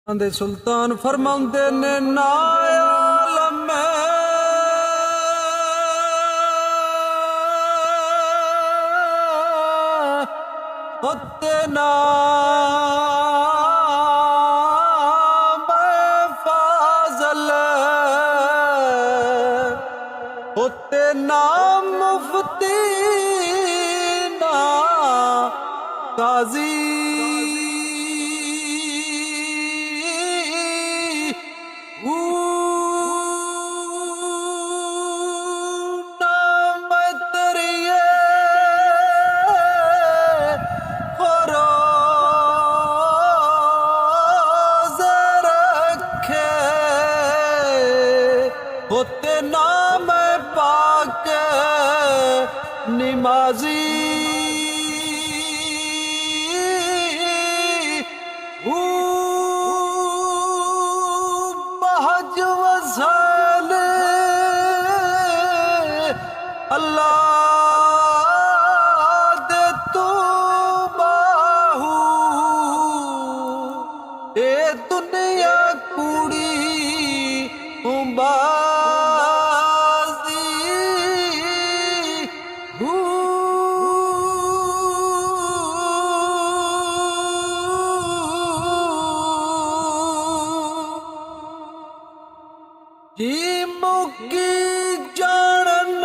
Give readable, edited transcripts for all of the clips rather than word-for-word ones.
आंदे सुल्तान फरमांदे ने ना आलम होते ना फाजल होते ना मुफ्ती ना काजी होते नाम पाक निमाजी बहज वसल अल्लाह दे तू बाहू ए दुनिया कुड़ी जी मुकी जानन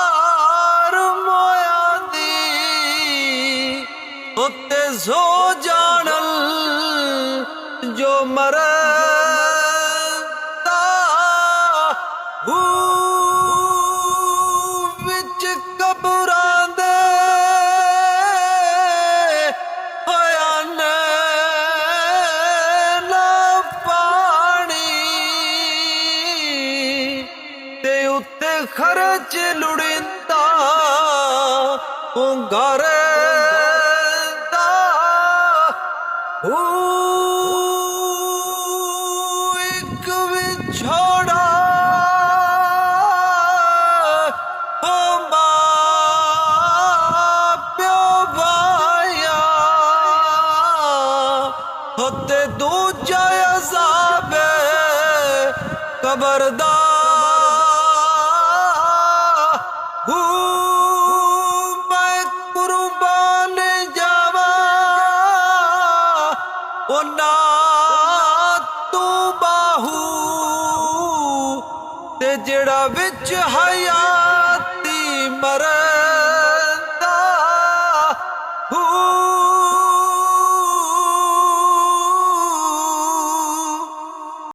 हजार मोया दी उत्ते सो जानल जो मरदा कबरां दे होया ना पानी ते उत्ते खर्च लुड़िंदा घर दा एक विछोड़ा होते दूजा अज़ाब कबरदा मैं कुर्बान जावा ओ ना तू बाहू ते जेड़ा विच हयाती मरदा